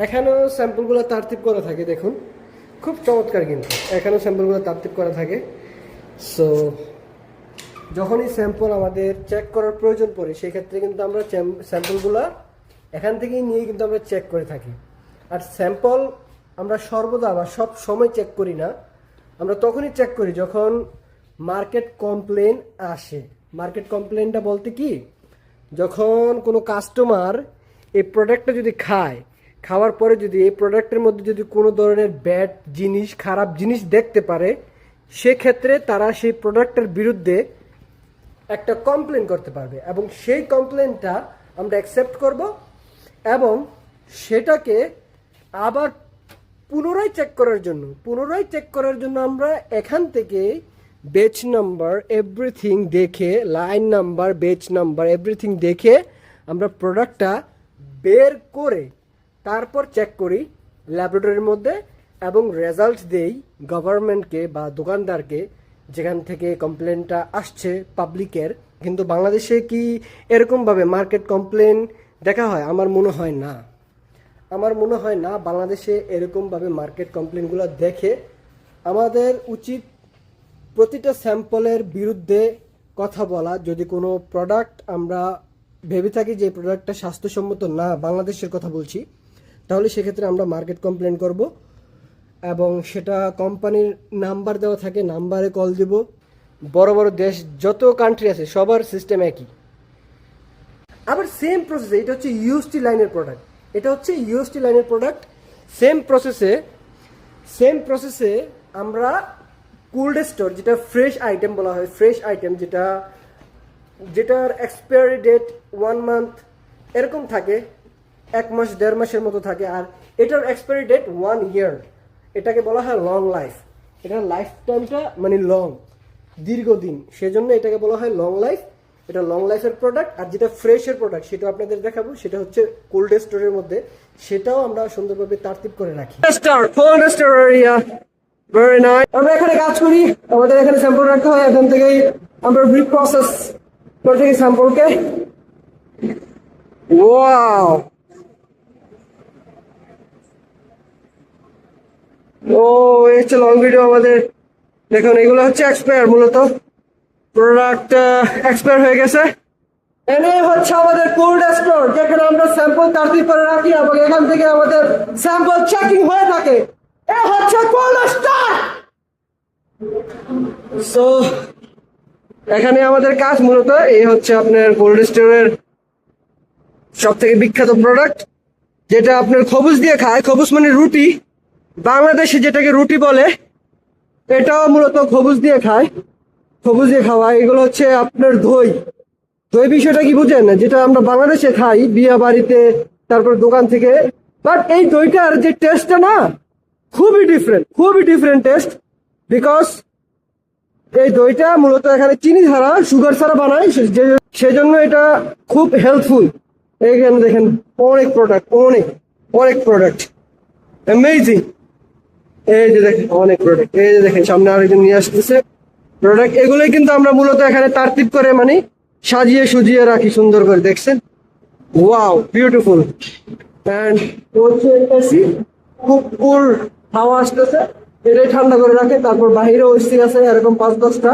এখানেও স্যাম্পলগুলো তারতিব করা থাকে, দেখুন খুব চমৎকার, কিন্তু এখানেও স্যাম্পলগুলো তারতিব করা থাকে। সো যখনই স্যাম্পল আমাদের চেক করার প্রয়োজন পড়ে সেই ক্ষেত্রে কিন্তু আমরা স্যাম্পলগুলো এখান থেকেই নিয়ে কিন্তু আমরা চেক করে থাকি। আর স্যাম্পল আমরা সর্বদা বা সব সময় চেক করি না, আমরা তখনই চেক করি যখন মার্কেট কমপ্লেন আসে। মার্কেট কমপ্লেনটা বলতে কি, যখন কোনো কাস্টমার এই প্রোডাক্টটা যদি খাওয়ার পরে যদি এই প্রোডাক্টের মধ্যে যদি কোনো ধরনের ব্যাড জিনিস, খারাপ জিনিস দেখতে পারে, সেক্ষেত্রে তারা সেই প্রোডাক্টের বিরুদ্ধে একটা কমপ্লেন করতে পারবে এবং সেই কমপ্লেনটা আমরা অ্যাকসেপ্ট করব এবং সেটাকে আবার পুনরায় চেক করার জন্য আমরা এখান থেকে বেচ নাম্বার এভরিথিং দেখে, লাইন নাম্বার, বেচ নাম্বার এভরিথিং দেখে আমরা প্রোডাক্টটা বের করে তারপর চেক করি ল্যাবরেটরির মধ্যে এবং রেজাল্ট দেই গভর্নমেন্টকে বা দোকানদারকে যেখান থেকে কমপ্লেনটা আসছে পাবলিকের। কিন্তু বাংলাদেশে কি এরকমভাবে মার্কেট কমপ্লেন দেখা হয়? আমার মনে হয় না বাংলাদেশে এরকমভাবে মার্কেট কমপ্লেনগুলো দেখে। আমাদের উচিত প্রতিটা স্যাম্পলের বিরুদ্ধে কথা বলা। যদি কোনো প্রোডাক্ট আমরা ভেবে থাকি যে প্রোডাক্টটা স্বাস্থ্যসম্মত না, বাংলাদেশের কথা বলছি, তাহলে সেক্ষেত্রে আমরা মার্কেট কমপ্লেন করব এবং সেটা কোম্পানির নাম্বার দেওয়া থাকে, নাম্বারে কল দেব। বড় বড় দেশ যত কান্ট্রি আছে সবার সিস্টেম একই। আবার সেম প্রসেসে এটা হচ্ছে ইউএসটি লাইনের প্রোডাক্ট, সেম প্রসেসে আমরা কোল্ড স্টোর, যেটা ফ্রেশ আইটেম বলা হয়, ফ্রেশ আইটেম যেটার এক্সপায়ারি ডেট 1 মান্থ এরকম থাকে, 1 মাস 1.5 মাসের মতো থাকে, আর এটার এক্সপায়ারি ডেট 1 ইয়ার। এটাকে বলা হয় লং লাইফ। এটার লাইফ টাইমটা মানে দীর্ঘদিন, সেজন্য এটাকে বলা হয় লং লাইফ। এটা লং লাইফের প্রোডাক্ট। আর যেটা ফ্রেশের প্রোডাক্ট সেটা আপনাদের দেখাবো, সেটা হচ্ছে কোল্ড স্টোরের মধ্যে, সেটাও আমরা সুন্দরভাবে তারতিব করে রাখি। Cold store area, very nice. আমরা এখানে কাজ করি, আমাদের এখানে স্যাম্পল রাখতে হয়, এখান থেকেই আমরা রিপ্রসেস করে থাকি স্যাম্পলকে। ওয়াও, ও এই হচ্ছে লং ভিডিও আমাদের। দেখুন এগুলো হচ্ছে এক্সপায়ার, মূলত প্রোডাক্ট এক্সপায়ার হয়ে গেছে। এনে হচ্ছে আমাদের কোল্ড স্টোর, যেখানে আমরা স্যাম্পল তারতিব করে রাখি এবং এখান থেকে আমাদের স্যাম্পল চেকিং হয়ে থাকে। এ হচ্ছে কোল্ড স্টোর। সো এখানে আমাদের কাজ মূলত এই হচ্ছে আপনার কোল্ড স্টোরের সব থেকে বিখ্যাত প্রোডাক্ট, যেটা আপনার খবুজ দিয়ে খায়। খবুজ মানে রুটি, বাংলাদেশে যেটাকে রুটি বলে, এটাও মূলত খবুজ দিয়ে খাওয়া। এগুলো হচ্ছে আপনার দই বিষয়টা কি বুঝেন না, যেটা আমরা বাংলাদেশে খাই বিয়ে বাড়িতে, তারপর দোকান থেকে। বাট এই দইটার যে টেস্টটা না, খুবই ডিফারেন্ট টেস্ট। বিকজ এই দইটা মূলত এখানে চিনি ছাড়া, সুগার ছাড়া বানায়, সেজন্য এটা খুব হেল্পফুল। এইখানে দেখেন অনেক প্রোডাক্ট অ্যামেজিং। এই যে দেখেন অনেক প্রোডাক্ট, এই যে দেখেন সামনে আরেকজন নিয়ে আসতেছে প্রোডাক্ট। এগুলোই কিন্তু আমরা মূলত এখানে তারতিব করে মানে সাজিয়ে সুজিয়ে রাখি সুন্দর করে, দেখছেন? Wow, beautiful. এন্ড হচ্ছে এসি, খুব কুল হাওয়া আসতেছে, এটাই ঠান্ডা করে রাখে। তারপর বাহিরেও এসি আছে এরকম 5-10টা।